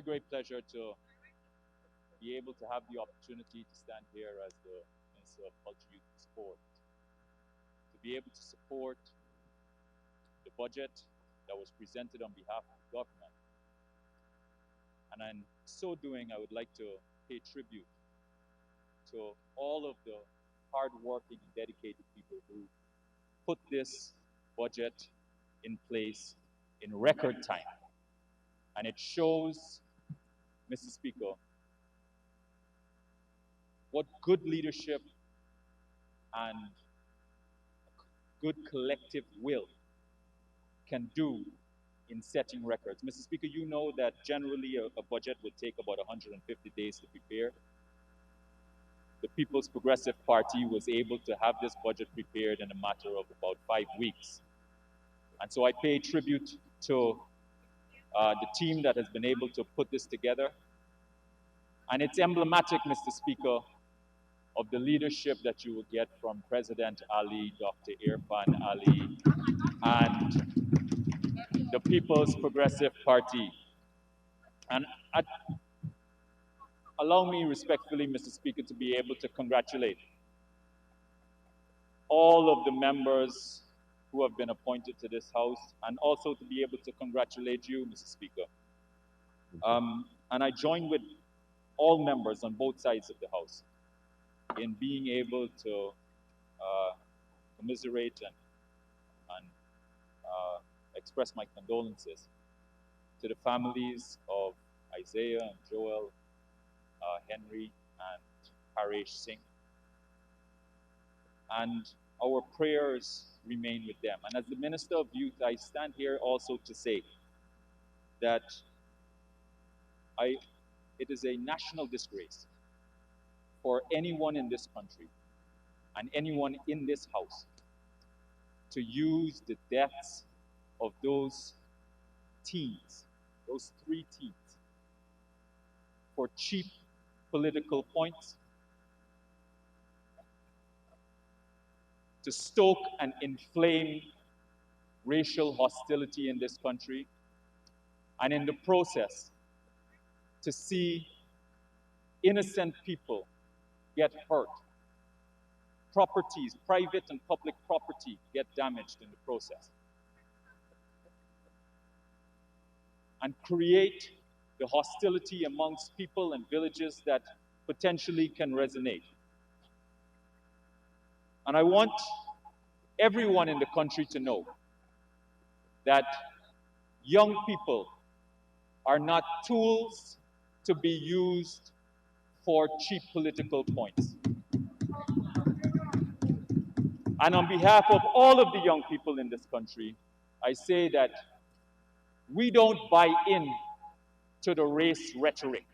great pleasure to be able to have the opportunity to stand here as the Minister of Culture, Youth and Sport, to be able to support the budget that was presented on behalf of the government. And in so doing, I would like to pay tribute to all of the hardworking and dedicated people who put this budget in place in record time. And it shows, Mr. Speaker, what good leadership and good collective will can do in setting records. Mr. Speaker, you know that generally a budget would take about 150 days to prepare. The People's Progressive Party was able to have this budget prepared in a matter of about 5 weeks. And so I pay tribute to the team that has been able to put this together. And it's emblematic, Mr. Speaker, of the leadership that you will get from President Ali, Dr. Irfan Ali, and the People's Progressive Party. And allow me respectfully, Mr. Speaker, to be able to congratulate all of the members who have been appointed to this House, and also to be able to congratulate you, Mr. Speaker. And I join with all members on both sides of the House in being able to commiserate and express my condolences to the families of Isaiah and Joel, Henry and Harish Singh. And our prayers remain with them. And as the Minister of Youth, I stand here also to say that it is a national disgrace for anyone in this country and anyone in this House to use the deaths of those teens, those 3 teens, for cheap political points, to stoke and inflame racial hostility in this country, and in the process to see innocent people get hurt, properties, private and public property, get damaged in the process, and create the hostility amongst people and villages that potentially can resonate. And I want everyone in the country to know that young people are not tools to be used for cheap political points. And on behalf of all of the young people in this country, I say that we don't buy in to the race rhetoric.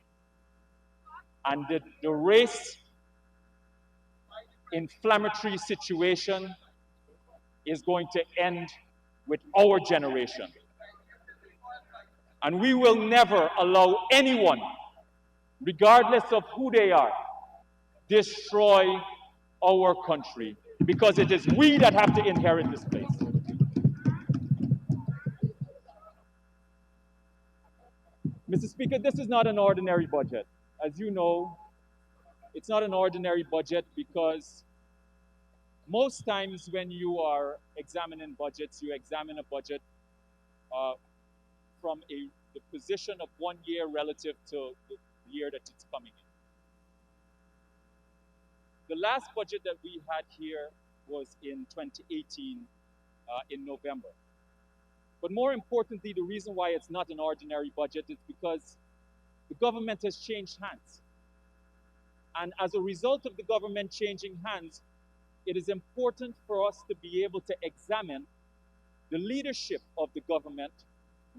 And the race inflammatory situation is going to end with our generation. And we will never allow anyone, regardless of who they are, destroy our country, because it is we that have to inherit this place. Mr. Speaker, this is not an ordinary budget. As you know, it's not an ordinary budget because most times when you are examining budgets, you examine a budget from the position of 1 year relative to the year that it's coming in. The last budget that we had here was in 2018 in November. But more importantly, the reason why it's not an ordinary budget is because the government has changed hands. And as a result of the government changing hands, it is important for us to be able to examine the leadership of the government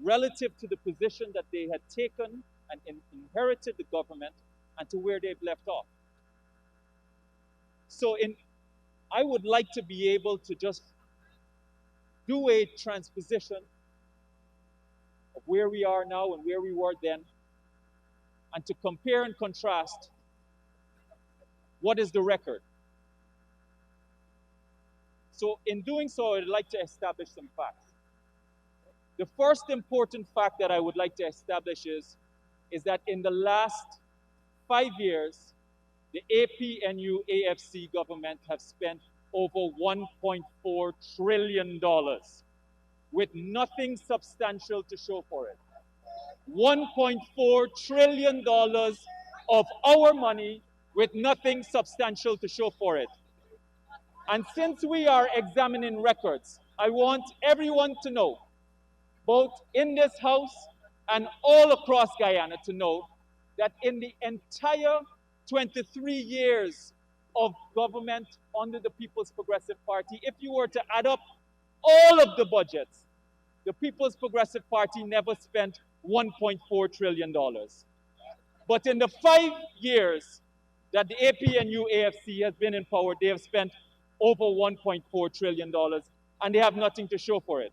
relative to the position that they had taken and inherited the government and to where they've left off. So I would like to be able to just do a transposition of where we are now and where we were then, and to compare and contrast what is the record. So in doing so, I'd like to establish some facts. The first important fact that I would like to establish is is that in the last 5 years, the APNU AFC government have spent over $1.4 trillion with nothing substantial to show for it. $1.4 trillion of our money with nothing substantial to show for it. And since we are examining records, I want everyone to know, both in this house and all across Guyana, to know that in the entire 23 years of government under the People's Progressive Party, if you were to add up all of the budgets, the People's Progressive Party never spent $1.4 trillion. But in the 5 years that the APNU AFC has been in power, they have spent over $1.4 trillion, and they have nothing to show for it.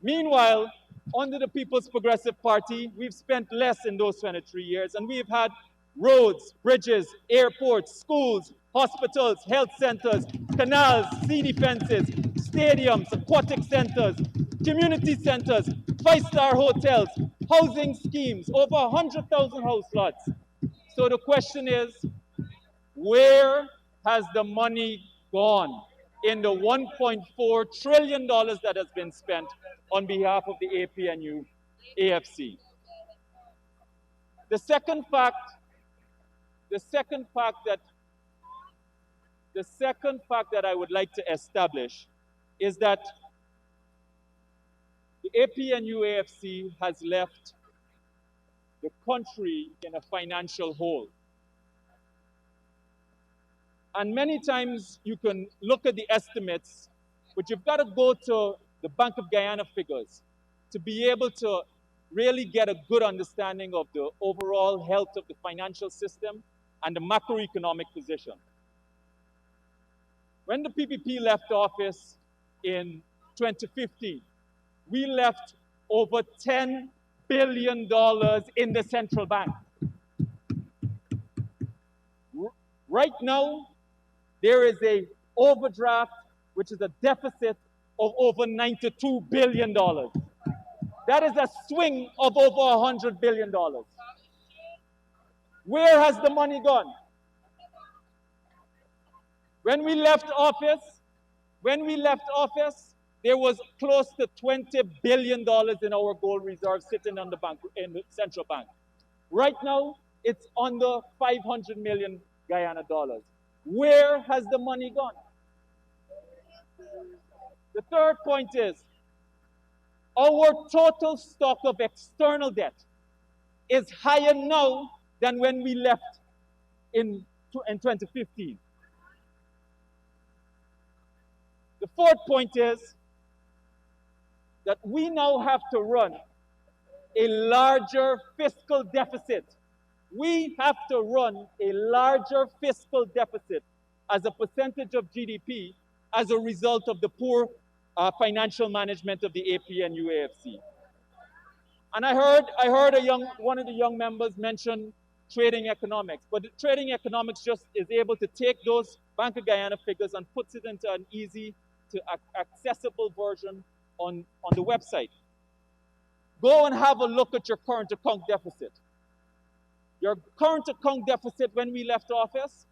Meanwhile, under the People's Progressive Party, we've spent less in those 23 years, and we've had roads, bridges, airports, schools, hospitals, health centers, canals, sea defenses, stadiums, aquatic centers, community centers, five-star hotels, housing schemes, over 100,000 house lots. So the question is, where has the money gone in the $1.4 trillion that has been spent on behalf of the APNU AFC? The second fact that I would like to establish is that the APNU AFC has left the country in a financial hole. And many times you can look at the estimates, but you've got to go to the Bank of Guyana figures to be able to really get a good understanding of the overall health of the financial system and the macroeconomic position. When the PPP left office in 2015, we left over $10 billion in the central bank. Right now, there is an overdraft, which is a deficit of over $92 billion. That is a swing of over $100 billion. Where has the money gone? When we left office, there was close to $20 billion in our gold reserves sitting on the bank, in the central bank. Right now, it's under 500 million Guyana dollars. Where has the money gone? The third point is, our total stock of external debt is higher now than when we left in 2015. The fourth point is that we now have to run a larger fiscal deficit. We have to run a larger fiscal deficit as a percentage of GDP as a result of the poor financial management of the APNU AFC. And I heard one of the young members mention trading economics, but trading economics just is able to take those Bank of Guyana figures and puts it into an easy to accessible version on the website. Go and have a look at your current account deficit. Your current account deficit when we left office,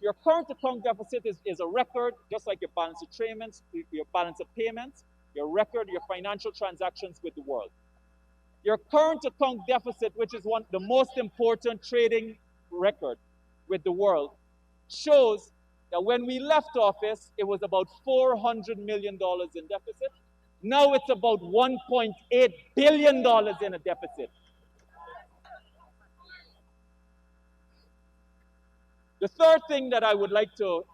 your current account deficit is a record, just like your balance of payments, your balance of payments, your record, your financial transactions with the world. Your current account deficit, which is the most important trading record with the world, shows that when we left office, it was about $400 million in deficit. Now it's about $1.8 billion in a deficit. The third thing that I would like to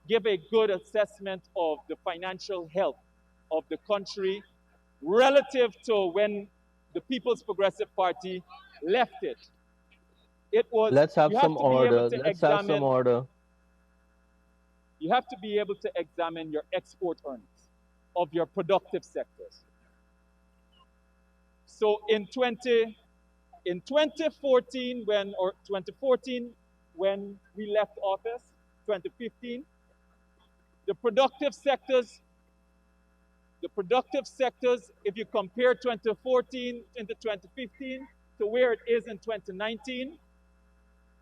give a good assessment of the financial health of the country relative to when the People's Progressive Party left it. It was, Let's have some order. Let's have some order. You have to be able to examine your export earnings of your productive sectors. So in 2014, when we left office, 2015, the productive sectors, if you compare 2014 into 2015, to where it is in 2019.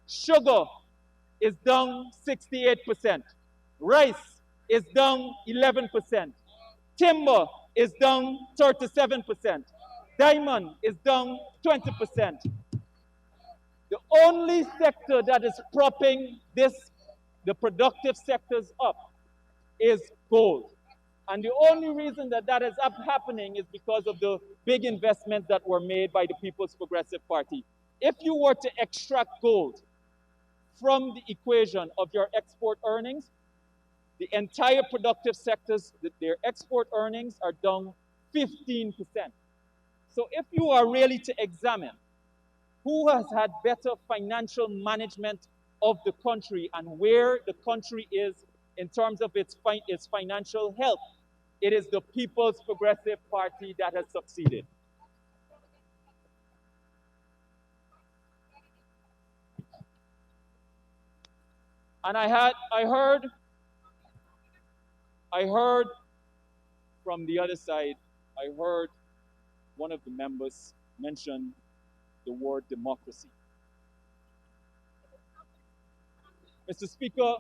Sugar is down 68%. Rice is down 11%. Timber is down 37%. Diamond is down 20%. The only sector that is propping the productive sectors up, is gold. And the only reason that that is happening is because of the big investments that were made by the People's Progressive Party. If you were to extract gold from the equation of your export earnings, the entire productive sectors, their export earnings are down 15%. So if you are really to examine who has had better financial management of the country and where the country is in terms of its financial health, it is the People's Progressive Party that has succeeded. And I heard from the other side, I heard one of the members mention the word democracy. Mr. Speaker,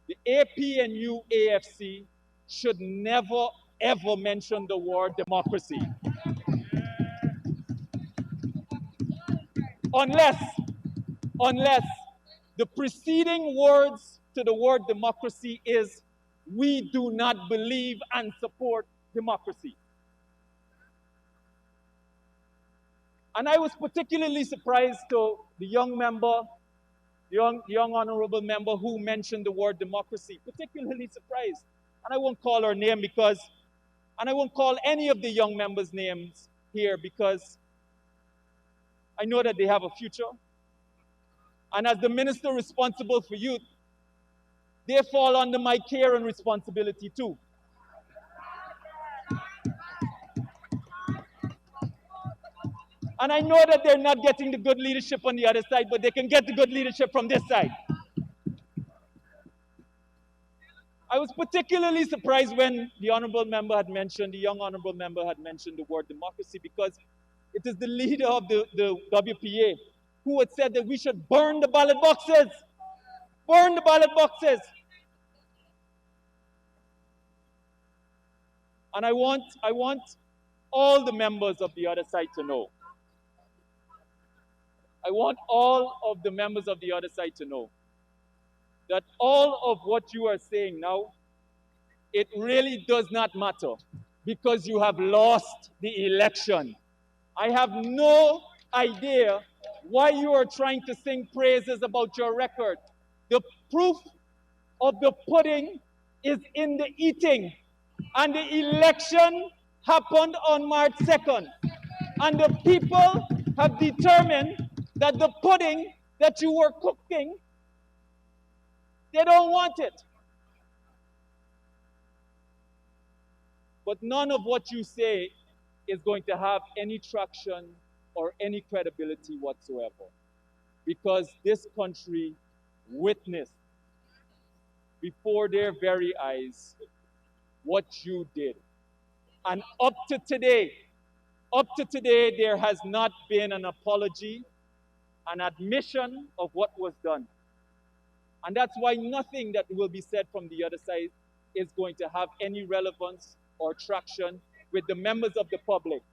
the APNU AFC should never ever mention the word democracy. Unless the preceding words to the word democracy is, we do not believe and support democracy. And I was particularly surprised to the young member, the young honorable member who mentioned the word democracy, particularly surprised. And I won't call her name and I won't call any of the young members' names here because I know that they have a future. And as the minister responsible for youth, they fall under my care and responsibility too. And I know that they're not getting the good leadership on the other side, but they can get the good leadership from this side. I was particularly surprised when the young honorable member had mentioned the word democracy, because it is the leader of the WPA who had said that we should burn the ballot boxes. Burn the ballot boxes. And I want all the members of the other side to know. I want all of the members of the other side to know that all of what you are saying now, it really does not matter because you have lost the election. I have no idea why you are trying to sing praises about your record. The proof of the pudding is in the eating. And the election happened on March 2nd. And the people have determined that the pudding that you were cooking, they don't want it. But none of what you say is going to have any traction or any credibility whatsoever. Because this country witnessed before their very eyes what you did. And up to today, there has not been an apology, an admission of what was done. And that's why nothing that will be said from the other side is going to have any relevance or traction with the members of the public.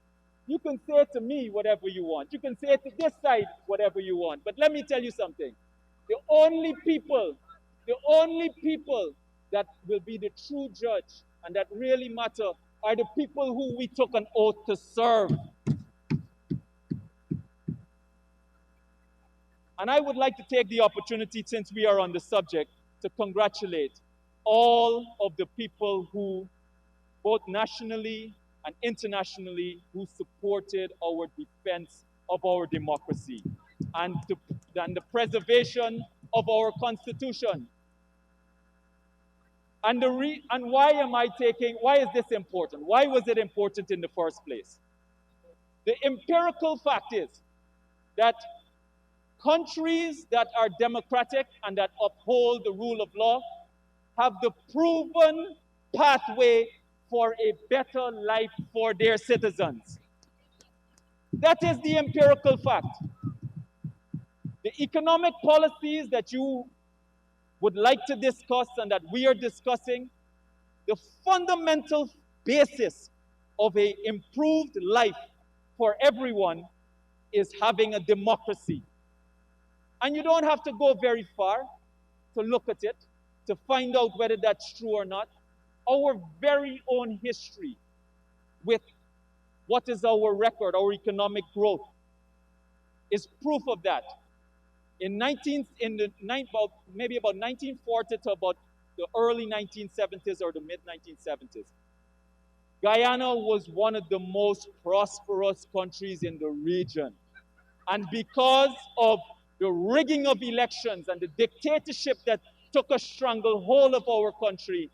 You can say to me whatever you want. You can say to this side whatever you want. But let me tell you something. The only people that will be the true judge and that really matter are the people who we took an oath to serve. And I would like to take the opportunity, since we are on the subject, to congratulate all of the people who, both nationally and internationally, who supported our defense of our democracy and the preservation of our Constitution. And why is this important? Why was it important in the first place? The empirical fact is that countries that are democratic and that uphold the rule of law have the proven pathway for a better life for their citizens. That is the empirical fact. The economic policies that you would like to discuss and that we are discussing, the fundamental basis of an improved life for everyone is having a democracy. And you don't have to go very far to look at it, to find out whether that's true or not. Our very own history with what is our record, our economic growth, is proof of that. Maybe about 1940 to about the early 1970s or the mid 1970s, Guyana was one of the most prosperous countries in the region. And because of the rigging of elections and the dictatorship that took a stranglehold of our country,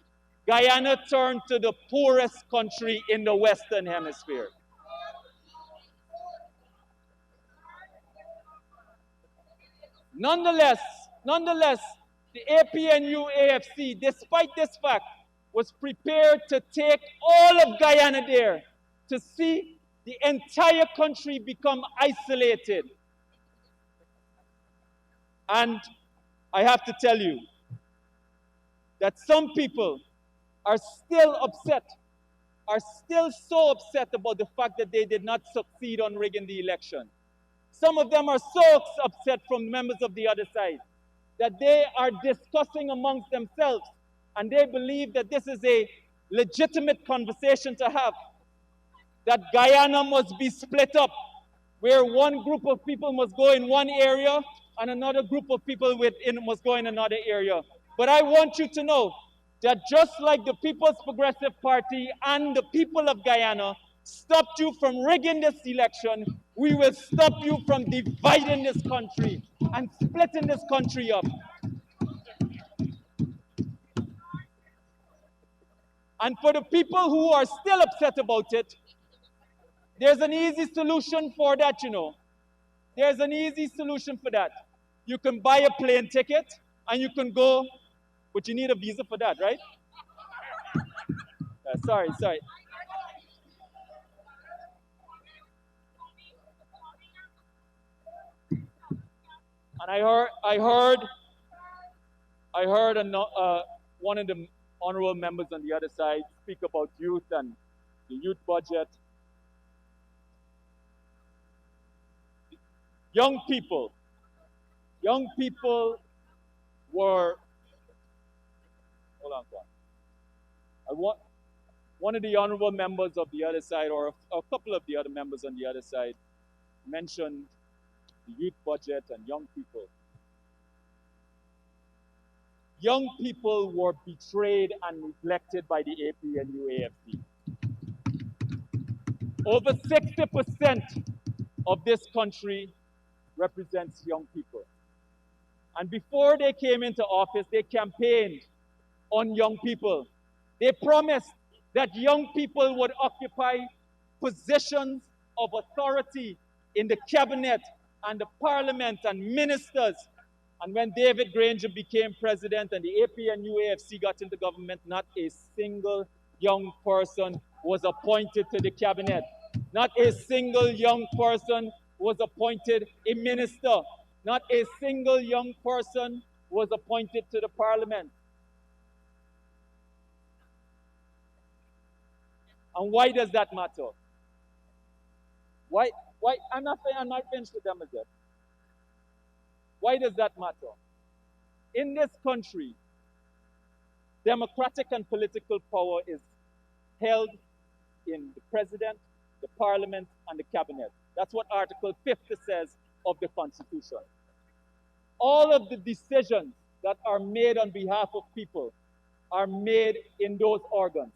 Guyana turned to the poorest country in the Western Hemisphere. Nonetheless, the APNU-AFC, despite this fact, was prepared to take all of Guyana there to see the entire country become isolated. And I have to tell you that some people are still upset, are still so upset about the fact that they did not succeed on rigging the election. Some of them are so upset from members of the other side that they are discussing amongst themselves and they believe that this is a legitimate conversation to have, that Guyana must be split up, where one group of people must go in one area and another group of people must go in another area. But I want you to know that just like the People's Progressive Party and the people of Guyana stopped you from rigging this election, we will stop you from dividing this country and splitting this country up. And for the people who are still upset about it, there's an easy solution for that, you know. There's an easy solution for that. You can buy a plane ticket and you can go, but you need a visa for that, right? Sorry. And I heard one of the honorable members on the other side speak about youth and the youth budget. Young people were, hold on, one of the honorable members of the other side, or a couple of the other members on the other side, mentioned the youth budget and young people. Young people were betrayed and neglected by the APNU-AFC. Over 60% of this country represents young people. And before they came into office, they campaigned on young people. They promised that young people would occupy positions of authority in the cabinet and the parliament and ministers. And when David Granger became president and the APNU-AFC got into government, not a single young person was appointed to the cabinet. Not a single young person was appointed a minister. Not a single young person was appointed to the parliament. And why does that matter? Why? I'm not finished with them yet. Why does that matter? In this country, democratic and political power is held in the president, the parliament, and the cabinet. That's what Article 50 says of the Constitution. All of the decisions that are made on behalf of people are made in those organs.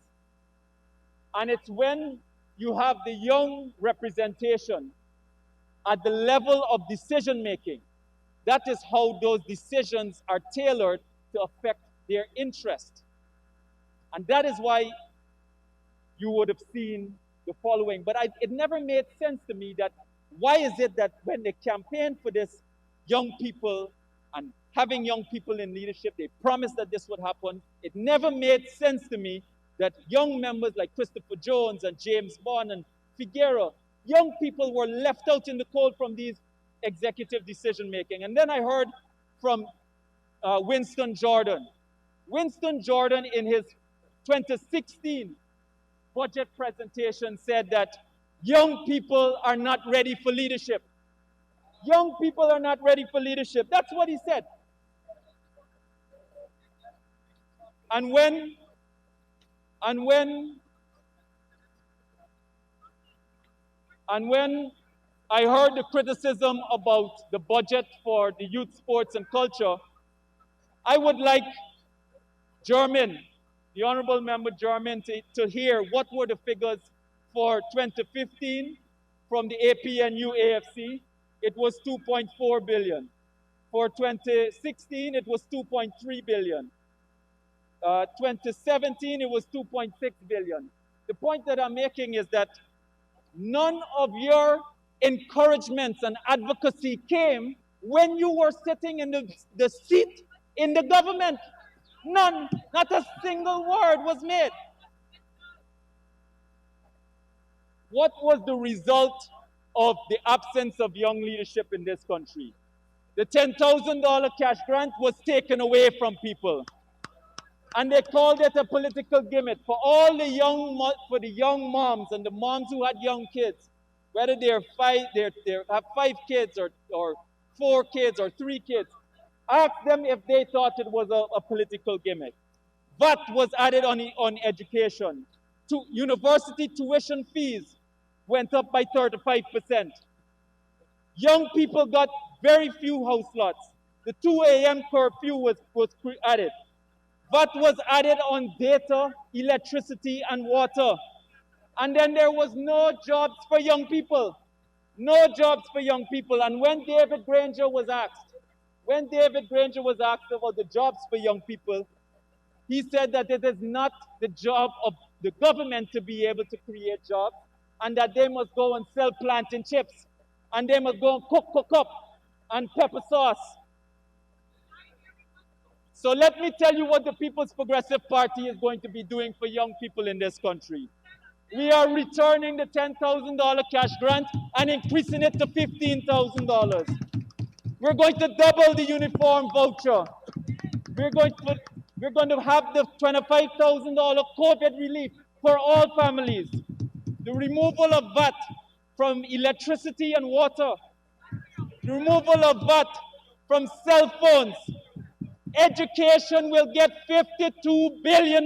And it's when you have the young representation at the level of decision making, that is how those decisions are tailored to affect their interest. And that is why you would have seen the following. But it never made sense to me that why is it that when they campaigned for this young people and having young people in leadership, they promised that this would happen. It never made sense to me that young members like Christopher Jones and James Bond and Figueroa Young people were left out in the cold from these executive decision making. And then I heard from Winston Jordan. Winston Jordan, in his 2016 budget presentation, said that young people are not ready for leadership. Young people are not ready for leadership. That's what he said. And when and when and when I heard the criticism about the budget for the youth sports and culture, I would like German, the Honorable Member German, to hear what were the figures for 2015 from the APNU AFC. It was 2.4 billion. For 2016, it was 2.3 billion. 2017, it was 2.6 billion. The point that I'm making is that none of your encouragements and advocacy came when you were sitting in the seat in the government. None, not a single word was made. What was the result of the absence of young leadership in this country? The $10,000 cash grant was taken away from people. And they called it a political gimmick for all the young moms and the moms who had young kids, whether they have 5 kids or 4 kids or 3 kids. Ask them if they thought it was a political gimmick. VAT was added on education. University tuition fees went up by 35%. Young people got very few house lots. The 2 a.m. curfew was added. VAT was added on data, electricity, and water. And then there was no jobs for young people. No jobs for young people. And when David Granger was asked about the jobs for young people, he said that it is not the job of the government to be able to create jobs, and that they must go and sell plantain chips, and they must go and cook up, and pepper sauce. So let me tell you what the People's Progressive Party is going to be doing for young people in this country. We are returning the $10,000 cash grant and increasing it to $15,000. We're going to double the uniform voucher. We're going to have the $25,000 COVID relief for all families. The removal of VAT from electricity and water. The removal of VAT from cell phones. Education will get $52 billion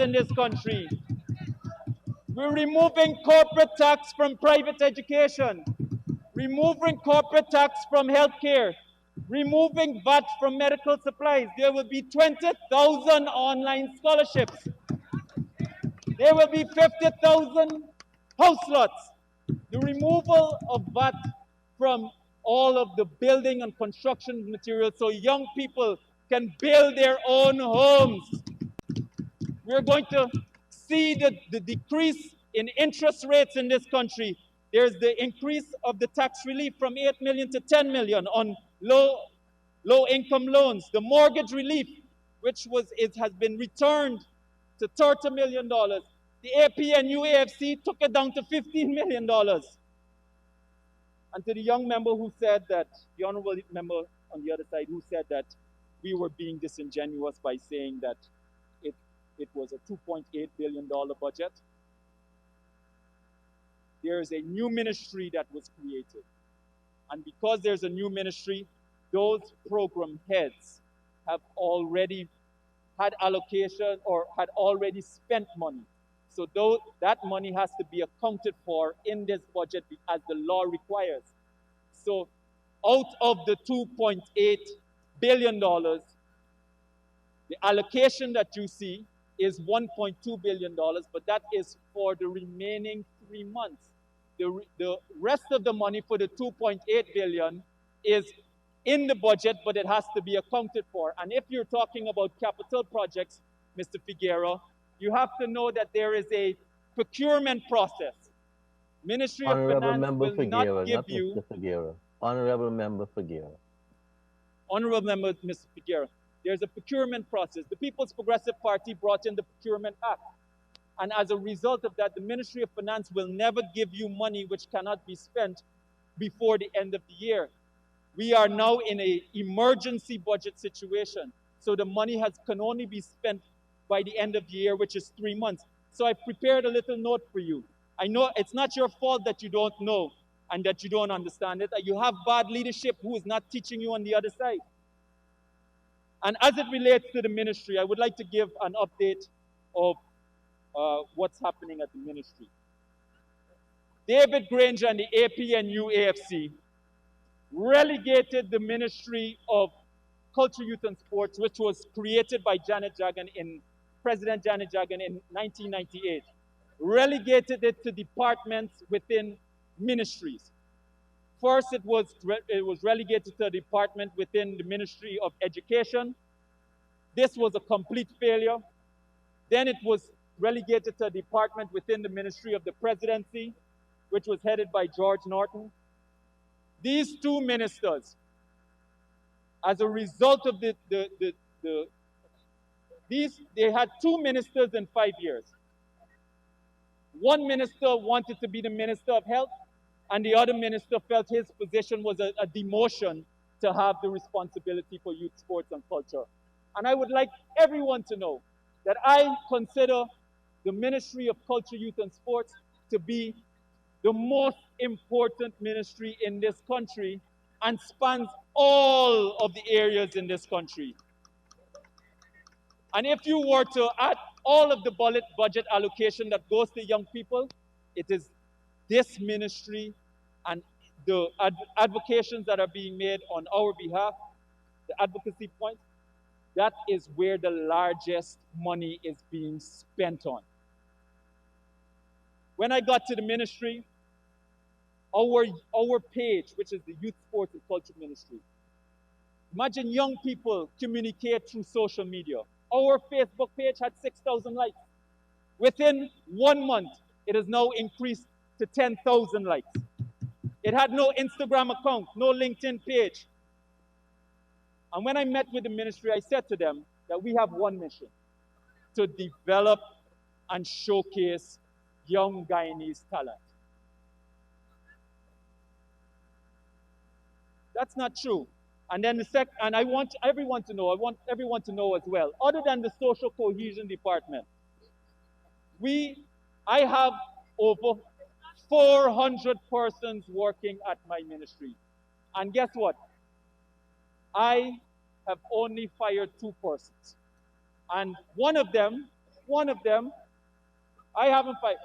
in this country. We're removing corporate tax from private education, removing corporate tax from healthcare, removing VAT from medical supplies. There will be 20,000 online scholarships. There will be 50,000 house lots. The removal of VAT from all of the building and construction materials so young people can build their own homes. We're going to see the decrease in interest rates in this country. There's the increase of the tax relief from 8 million to 10 million on low-income loans. The mortgage relief, which has been returned to $30 million. The APNU AFC took it down to $15 million. And to the young member who said that, the honorable member on the other side who said that we were being disingenuous by saying that it was a $2.8 billion budget. There is a new ministry that was created. And because there's a new ministry, those program heads have already had allocation or had already spent money. So that money has to be accounted for in this budget as the law requires. So out of the $2.8 billion, the allocation that you see is $1.2 billion, but that is for the remaining 3 months. The rest of the money for the $2.8 billion is in the budget, but it has to be accounted for. And if you're talking about capital projects, Mr. Figueroa, you have to know that there is a procurement process. Ministry of Finance will not give you... Mr. Figueroa. Honorable Member Figueroa. Honorable Member, Mr. Figueroa. There's a procurement process. The People's Progressive Party brought in the Procurement Act. And as a result of that, the Ministry of Finance will never give you money which cannot be spent before the end of the year. We are now in an emergency budget situation. So the money can only be spent by the end of the year, which is 3 months. So I prepared a little note for you. I know it's not your fault that you don't know and that you don't understand it. You have bad leadership who is not teaching you on the other side. And as it relates to the ministry, I would like to give an update of what's happening at the ministry. David Granger and the APNU AFC relegated the Ministry of Culture, Youth and Sports, which was created by President Janet Jagan in 1998, relegated it to departments within ministries. First, it was relegated to a department within the Ministry of Education. This was a complete failure. Then it was relegated to a department within the Ministry of the Presidency, which was headed by George Norton. These two ministers, as a result of they had two ministers in 5 years. One minister wanted to be the Minister of Health, and the other minister felt his position was a demotion to have the responsibility for youth, sports, and culture. And I would like everyone to know that I consider the Ministry of Culture, Youth, and Sports to be the most important ministry in this country and spans all of the areas in this country. And if you were to add all of the budget allocation that goes to young people, it is this ministry and the advocations that are being made on our behalf, the advocacy points, that is where the largest money is being spent on. When I got to the ministry, our page, which is the Youth, Sports, and Culture Ministry, imagine young people communicate through social media. Our Facebook page had 6,000 likes. Within 1 month, it has now increased to 10,000 likes. It had no Instagram account, no LinkedIn page. And when I met with the ministry, I said to them that we have one mission: to develop and showcase young Guyanese talent. That's not true. And then I want everyone to know as well, other than the social cohesion department, I have over 400 persons working at my ministry. And guess what? I have only fired 2 persons. And one of them, I haven't fired.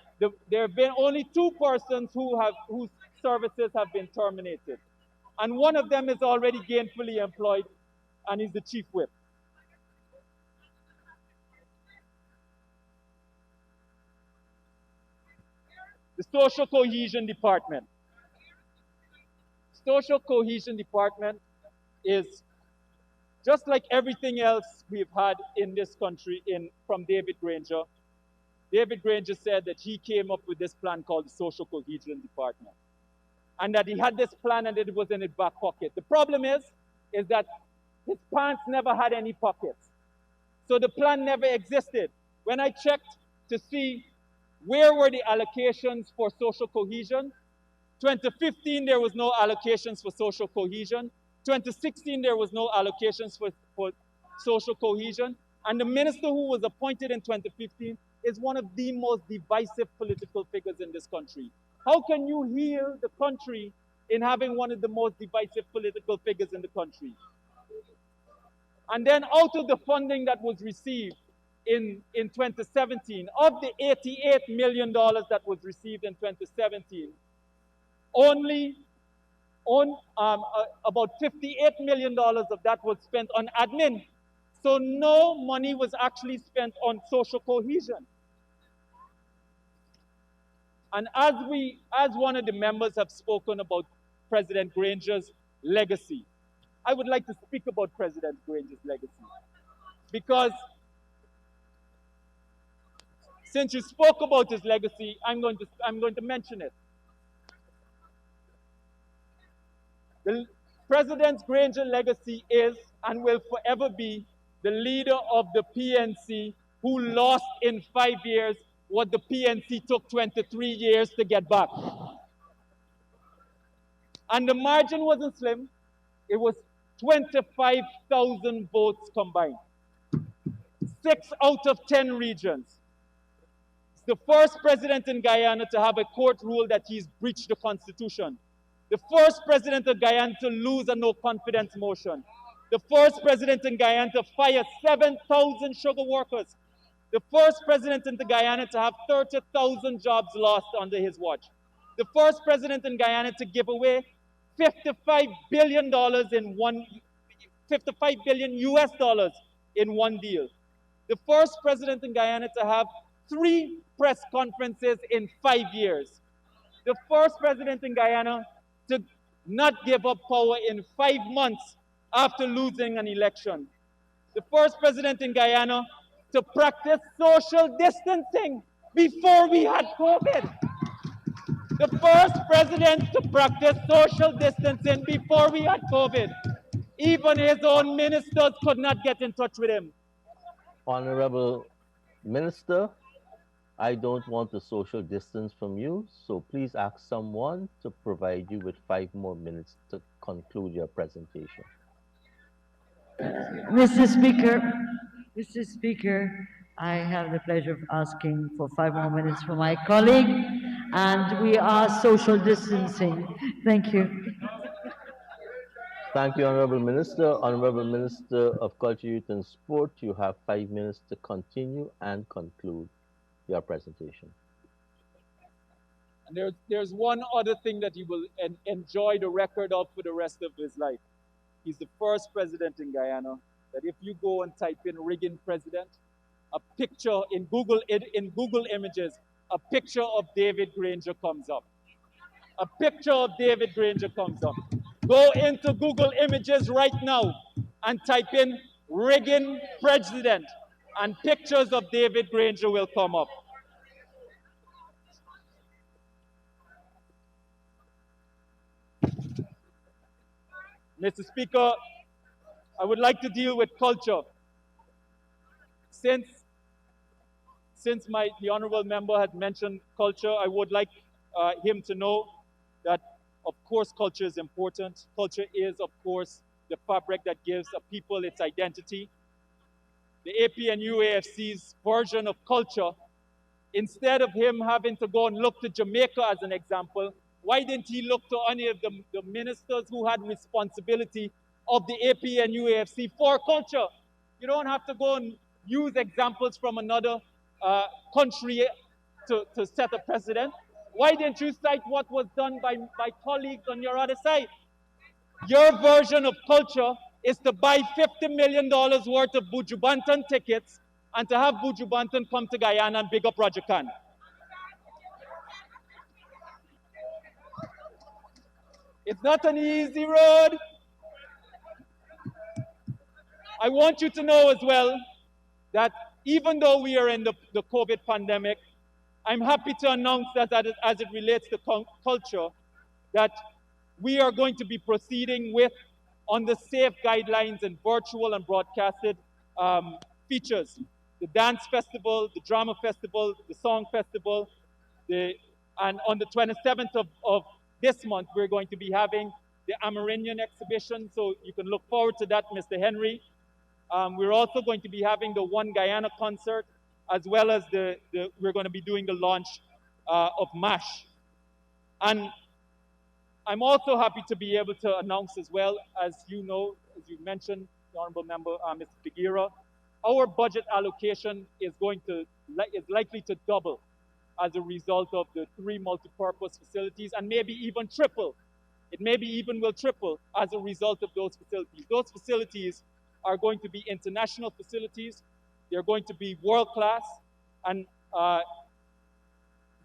There have been only 2 persons whose services have been terminated. And one of them is already gainfully employed, and he's the chief whip. The social cohesion department. Social cohesion department is just like everything else we've had in this country from David Granger. David Granger said that he came up with this plan called the social cohesion department. And that he had this plan and that it was in his back pocket. The problem is that his pants never had any pockets. So the plan never existed. When I checked to see where were the allocations for social cohesion, 2015 there was no allocations for social cohesion. 2016 there was no allocations for social cohesion. And the minister who was appointed in 2015 is one of the most divisive political figures in this country. How can you heal the country in having one of the most divisive political figures in the country? And then out of the funding that was received in 2017, of the $88 million that was received in 2017, only about $58 million of that was spent on admin. So no money was actually spent on social cohesion. And as one of the members have spoken about President Granger's legacy, I would like to speak about President Granger's legacy. Because since you spoke about his legacy, I'm going to mention it. The President Granger's legacy is and will forever be the leader of the PNC who lost in 5 years what the PNC took 23 years to get back. And the margin wasn't slim. It was 25,000 votes combined. 6 out of 10 regions. It's the first president in Guyana to have a court rule that he's breached the Constitution. The first president of Guyana to lose a no confidence motion. The first president in Guyana to fire 7,000 sugar workers. The first president in Guyana to have 30,000 jobs lost under his watch. The first president in Guyana to give away $55 billion in one, 55 billion US dollars in one deal. The first president in Guyana to have 3 press conferences in 5 years. The first president in Guyana to not give up power in 5 months after losing an election. The first president in Guyana to practice social distancing before we had COVID. The first president to practice social distancing before we had COVID. Even his own ministers could not get in touch with him. Honorable Minister, I don't want to social distance from you, so please ask someone to provide you with 5 more minutes to conclude your presentation. Mr. Speaker, Mr. Speaker, I have the pleasure of asking for 5 more minutes for my colleague, and we are social distancing. Thank you. Thank you, Honorable Minister. Honorable Minister of Culture, Youth and Sport, you have 5 minutes to continue and conclude your presentation. And there's one other thing that he will enjoy the record of for the rest of his life. He's the first president in Guyana that if you go and type in Reagan president, a picture in Google Images, a picture of David Granger comes up. A picture of David Granger comes up. Go into Google Images right now and type in Reagan president, and pictures of David Granger will come up. Mr. Speaker, I would like to deal with culture. Since the honorable member had mentioned culture, I would like him to know that, of course, culture is important. Culture is, of course, the fabric that gives a people its identity. The APNUAFC's version of culture, instead of him having to go and look to Jamaica as an example, why didn't he look to any of the ministers who had responsibility of the APNUAFC for culture? You don't have to go and use examples from another country to set a precedent. Why didn't you cite what was done by colleagues on your other side? Your version of culture is to buy $50 million worth of Buju Banton tickets and to have Buju Banton come to Guyana and big up Roger Khan. It's not an easy road. I want you to know as well that even though we are in the COVID pandemic, I'm happy to announce that as it relates to culture, that we are going to be proceeding with on the safe guidelines and virtual and broadcasted features. The dance festival, the drama festival, the song festival, and on the 27th of this month, we're going to be having the Amerindian exhibition, so you can look forward to that, Mr. Henry. We're also going to be having the One Guyana concert, as well as we're going to be doing the launch of MASH. And I'm also happy to be able to announce as well, as you know, as you mentioned, the Honorable Member, Mr. Figueira, our budget allocation is likely to double as a result of the 3 multi-purpose facilities, and maybe even triple. It maybe even will triple as a result of those facilities. Those facilities are going to be international facilities. They're going to be world-class, and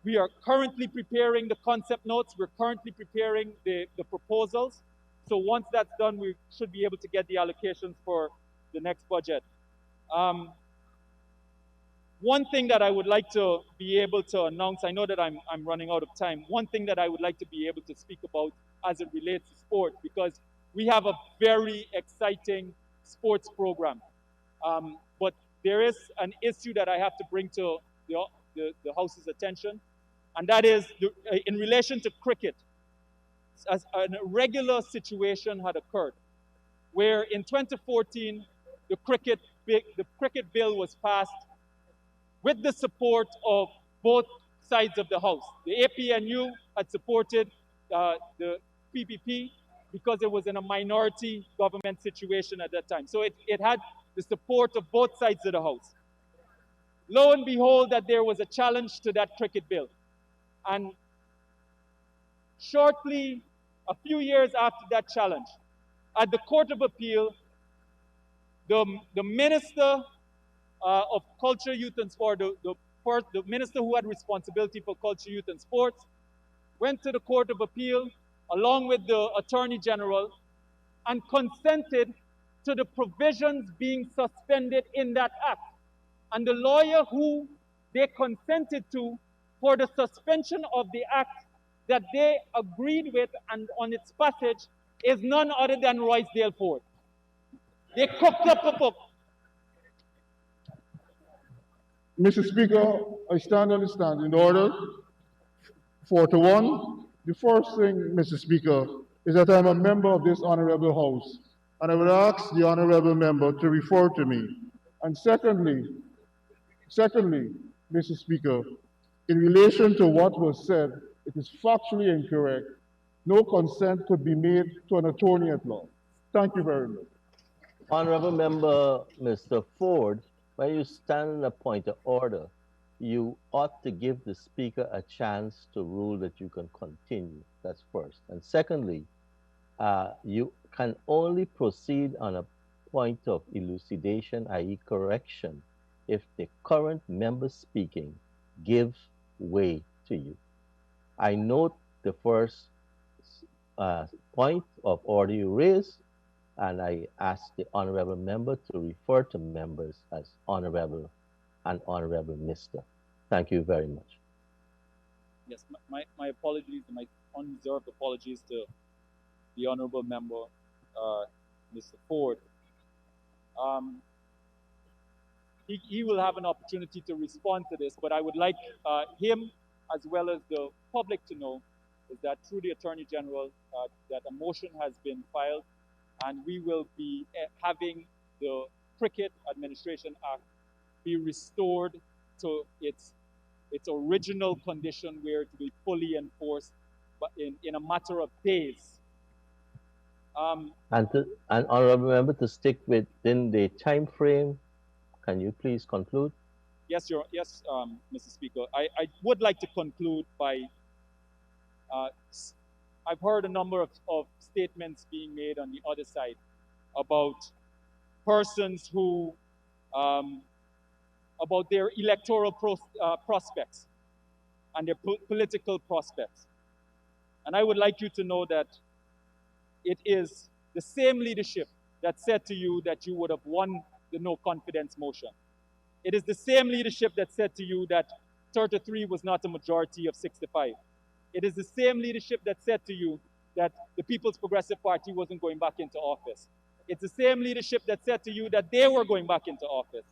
we are currently preparing the concept notes. We're currently preparing the proposals. So once that's done, we should be able to get the allocations for the next budget. One thing that I would like to be able to announce, I know that I'm running out of time. One thing that I would like to be able to speak about as it relates to sport, because we have a very exciting sports program. But there is an issue that I have to bring to the House's attention, and that is in relation to cricket. As an irregular situation had occurred, where in 2014 the cricket bill was passed with the support of both sides of the House. The APNU had supported the PPP because it was in a minority government situation at that time. So it had the support of both sides of the House. Lo and behold, that there was a challenge to that cricket bill. And shortly, a few years after that challenge, at the Court of Appeal, the Minister of Culture, Youth and Sport, the minister who had responsibility for culture, youth and sports, went to the Court of Appeal along with the Attorney General and consented to the provisions being suspended in that act. And the lawyer who they consented to for the suspension of the act that they agreed with and on its passage is none other than Roysdale Ford. They cooked up a book. Mr. Speaker, I stand on the standing order. 4-1. The first thing, Mr. Speaker, is that I'm a member of this honorable House, and I would ask the honorable member to refer to me. And secondly, Mr. Speaker, in relation to what was said, it is factually incorrect. No consent could be made to an attorney at law. Thank you very much. Honorable Member Mr. Ford, when you stand in a point of order, you ought to give the Speaker a chance to rule that you can continue. That's first. And secondly, you can only proceed on a point of elucidation, i.e. correction, if the current member speaking gives way to you. I note the first point of order you raised, and I ask the honorable member to refer to members as honorable and honorable Mr. Thank you very much. Yes, my apologies, my undeserved apologies to the honorable member, Mr. Ford. He will have an opportunity to respond to this, but I would like him as well as the public to know is that through the Attorney General that a motion has been filed, and we will be having the Cricket Administration Act be restored to its original condition, where to be fully enforced, but in a matter of days. And honorable member, to stick within the time frame, can you please conclude? Yes, Mr. Speaker. I would like to conclude by I've heard a number of statements being made on the other side about persons who about their electoral prospects and their political prospects. And I would like you to know that it is the same leadership that said to you that you would have won the no confidence motion. It is the same leadership that said to you that 33 was not a majority of 65. It is the same leadership that said to you that the People's Progressive Party wasn't going back into office. It's the same leadership that said to you that they were going back into office.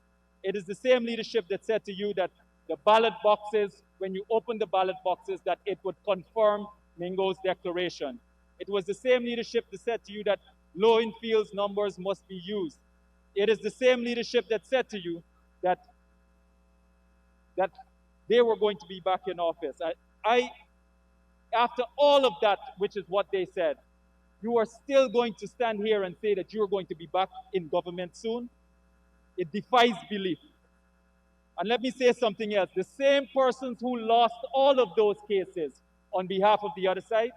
It is the same leadership that said to you that the ballot boxes, when you open the ballot boxes, that it would confirm Mingo's declaration. It was the same leadership that said to you that Lowenfield's numbers must be used. It is the same leadership that said to you that they were going to be back in office. After all of that, which is what they said, you are still going to stand here and say that you're going to be back in government soon? It defies belief. And let me say something else. The same persons who lost all of those cases on behalf of the other side,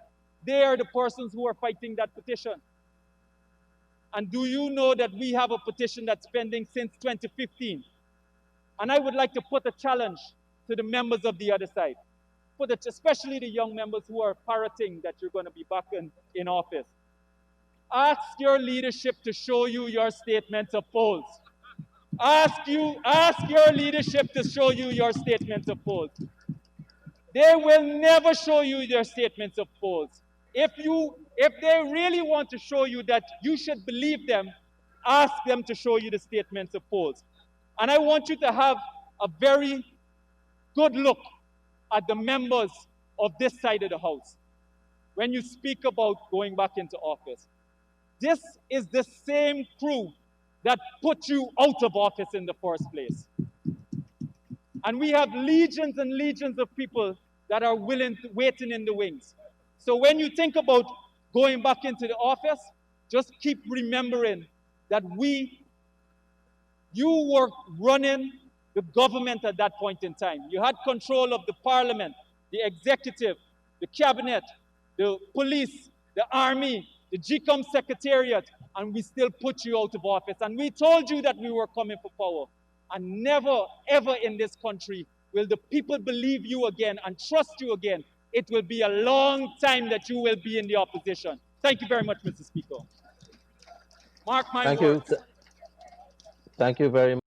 they are the persons who are fighting that petition. And do you know that we have a petition that's pending since 2015? And I would like to put a challenge to the members of the other side, especially the young members who are parroting that you're going to be back in office. Ask your leadership to show you your statements of polls. Ask your leadership to show you your statements of polls. They will never show you their statements of polls. If they really want to show you that you should believe them, ask them to show you the statements of polls. And I want you to have a very good look at the members of this side of the House when you speak about going back into office. This is the same crew that put you out of office in the first place. And we have legions and legions of people that are waiting in the wings. So when you think about going back into the office, just keep remembering that you were running the government at that point in time. You had control of the parliament, the executive, the cabinet, the police, the army, the GCOM secretariat, and we still put you out of office. And we told you that we were coming for power. And never, ever in this country will the people believe you again and trust you again. It will be a long time that you will be in the opposition. Thank you very much, Mr. Speaker. Mark my Thank words. you. Thank you very much.